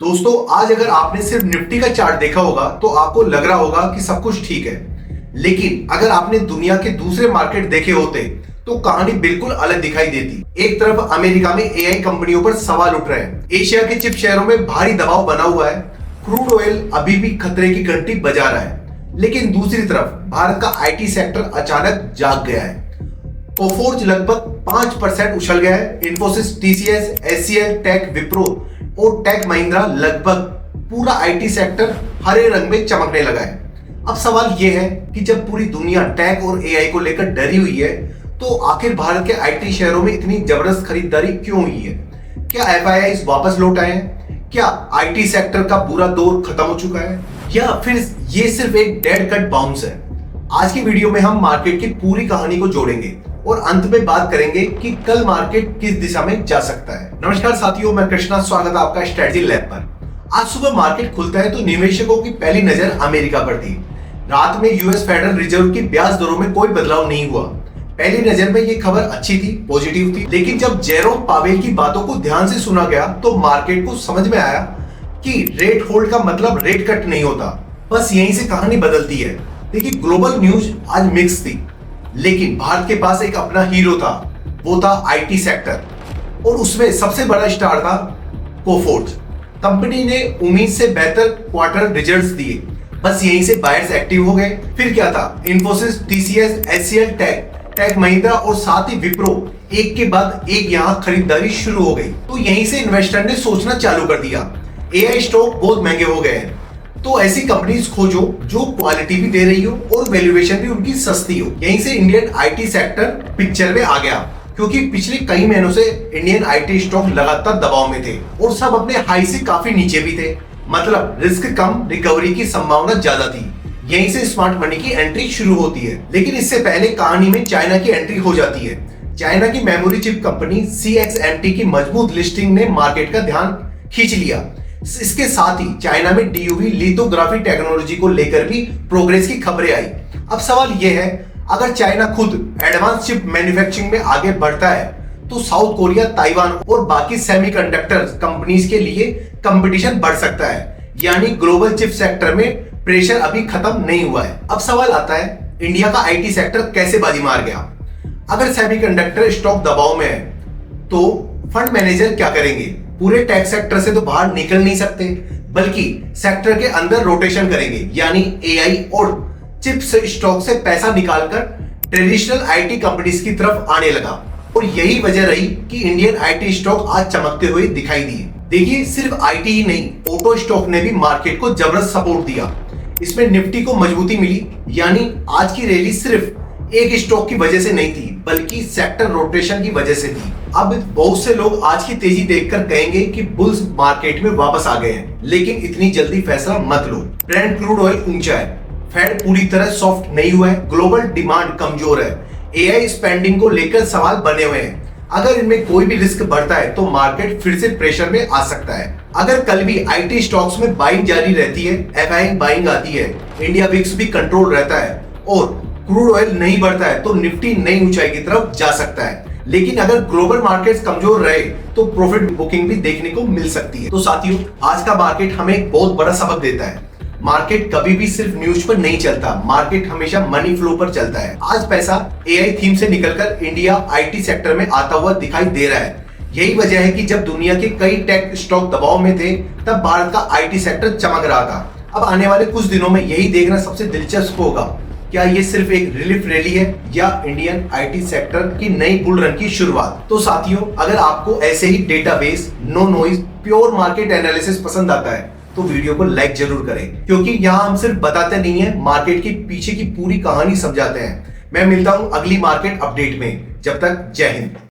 दोस्तों, आज अगर आपने सिर्फ निफ्टी का चार्ट देखा होगा तो आपको लग रहा होगा कि सब कुछ ठीक है। लेकिन अगर आपने दुनिया के दूसरे मार्केट देखे होते तो कहानी बिल्कुल अलग दिखाई देती। एक तरफ अमेरिका में एआई कंपनियों पर सवाल उठ रहे हैं, एशिया के चिप शहरों में भारी दबाव बना हुआ है, क्रूड ऑयल अभी भी खतरे की घंटी बजा रहा है। लेकिन दूसरी तरफ भारत का आईटी सेक्टर अचानक जाग गया है। कोफोर्ज लगभग 5% उछल गया है। Infosys, TCS, HCL, Tech, Wipro और टेक महिंद्रा लगभग पूरा आईटी सेक्टर हरे रंग में चमकने लगा है। अब सवाल यह है कि जब पूरी दुनिया टेक और एआई को लेकर डरी हुई है तो आखिर भारत के आईटी शहरों में इतनी जबरदस्त खरीदारी क्यों हुई है? क्या एफआईआई वापस लौट आए हैं? क्या आईटी सेक्टर का बुरा दौर खत्म हो चुका है या फिर ये सिर्फ एक डेड कट बाउंस है? आज की वीडियो में हम मार्केट की पूरी कहानी को जोड़ेंगे और अंत में बात करेंगे कि कल मार्केट किस दिशा में जा सकता है। नमस्कार साथियों, मैं कृष्णा, स्वागत है आपका स्ट्रेटजी लैब पर। आज सुबह मार्केट खुलता है तो निवेशकों की पहली नजर अमेरिका पर थी। रात में यूएस फेडरल रिजर्व की ब्याज दरों में कोई बदलाव नहीं हुआ। पहली नजर में ये खबर अच्छी थी, पॉजिटिव थी। लेकिन जब जेरोम पावेल की बातों को ध्यान से सुना गया तो मार्केट को समझ में आया कि रेट होल्ड का मतलब रेट कट नहीं होता, बस यहीं से कहानी बदलती है। देखिए, ग्लोबल न्यूज आज मिक्स थी, लेकिन भारत के पास एक अपना हीरो था, वो था आईटी सेक्टर और उसमें सबसे बड़ा स्टार था कोफोर्ज। कंपनी ने उम्मीद से बेहतर क्वार्टर रिजल्ट्स दिए, बस यहीं से बायर्स एक्टिव हो गए। फिर क्या था, Infosys, TCS, HCL, Tech Mahindra और साथ ही विप्रो एक के बाद एक यहां खरीदारी शुरू हो गई। तो यहीं से इन्वेस्टर ने सोचना चालू कर दिया, एआई स्टॉक बहुत महंगे हो गए हैं, तो ऐसी कंपनीज खोजो जो क्वालिटी भी दे रही हो और वैल्यूएशन भी उनकी सस्ती हो। यहीं से इंडियन आईटी सेक्टर पिक्चर में आ गया, क्योंकि पिछले कई महीनों से इंडियन आईटी स्टॉक लगातार दबाव में थे और सब अपने हाई से काफी नीचे भी थे। मतलब रिस्क कम, रिकवरी की संभावना ज्यादा थी। यहीं से स्मार्ट मनी की एंट्री शुरू होती है। लेकिन इससे पहले कहानी में चाइना की एंट्री हो जाती है। चाइना की मेमोरी चिप कंपनी सीएक्सएमटी की मजबूत लिस्टिंग ने मार्केट का ध्यान खींच लिया। इसके साथ ही चाइना में डीयूवी लिथोग्राफी टेक्नोलॉजी को लेकर भी प्रोग्रेस की खबरें आई। अब सवाल यह है, अगर चाइना खुद एडवांस चिप मैन्युफैक्चरिंग में आगे बढ़ता है तो साउथ कोरिया, ताइवान और बाकी सेमीकंडक्टर कंपनीज के लिए कंपटीशन बढ़ सकता है। यानी ग्लोबल चिप सेक्टर में प्रेशर अभी खत्म नहीं हुआ है। अब सवाल आता है, इंडिया का आईटी सेक्टर कैसे बाजी मार गया? अगर सेमीकंडक्टर स्टॉक दबाव में है तो फंड मैनेजर क्या करेंगे? पूरे टेक सेक्टर से तो बाहर निकल नहीं सकते, बल्कि सेक्टर के अंदर रोटेशन करेंगे। यानी एआई और चिप्स स्टॉक से पैसा निकालकर ट्रेडिशनल आईटी कंपनीज की तरफ आने लगा और यही वजह रही कि इंडियन आईटी स्टॉक आज चमकते हुए दिखाई दिए। देखिए, सिर्फ आईटी ही नहीं, ऑटो स्टॉक ने भी मार्केट को जबरदस्त सपोर्ट दिया। इसमें निफ्टी को मजबूती मिली। यानी आज की रैली सिर्फ एक स्टॉक की वजह से नहीं थी, बल्कि सेक्टर रोटेशन की वजह से थी। अब बहुत से लोग आज की तेजी देखकर कहेंगे कि बुल्स मार्केट में वापस आ गए हैं, लेकिन इतनी जल्दी फैसला मत लो। ब्रेंट क्रूड ऑयल ऊंचा है, फेड पूरी तरह सॉफ्ट नहीं हुआ है, ग्लोबल डिमांड कमजोर है, एआई स्पेंडिंग को लेकर सवाल बने हुए हैं। अगर इनमें कोई भी रिस्क बढ़ता है तो मार्केट फिर से प्रेशर में आ सकता है। अगर कल भी आईटी स्टॉक्स में बाइंग जारी रहती है, एफआईआई बाइंग आती है, इंडिया विक्स भी कंट्रोल रहता है और क्रूड ऑयल नहीं बढ़ता है तो निफ्टी नई ऊंचाई की तरफ जा सकता है। लेकिन अगर ग्लोबल मार्केट्स कमजोर रहे तो प्रॉफिट बुकिंग भी देखने को मिल सकती है। तो साथियों, आज का मार्केट हमें एक बहुत बड़ा सबक देता है। मार्केट कभी भी सिर्फ न्यूज पर नहीं चलता, मार्केट हमेशा मनी फ्लो पर चलता है। आज पैसा एआई थीम से निकलकर इंडिया आईटी सेक्टर में आता हुआ दिखाई दे रहा है। यही वजह है कि जब दुनिया के कई टेक स्टॉक दबाव में थे तब भारत का आईटी सेक्टर चमक रहा था। अब आने वाले कुछ दिनों में यही देखना सबसे दिलचस्प होगा, क्या ये सिर्फ एक रिलीफ रैली है या इंडियन आईटी सेक्टर की नई बुल रन की शुरुआत। तो साथियों, अगर आपको ऐसे ही database, no noise, pure market analysis पसंद आता है तो वीडियो को लाइक जरूर करें, क्योंकि यहाँ हम सिर्फ बताते नहीं है, मार्केट के पीछे की पूरी कहानी समझाते हैं। मैं मिलता हूँ अगली मार्केट अपडेट में। जब तक जय हिंद।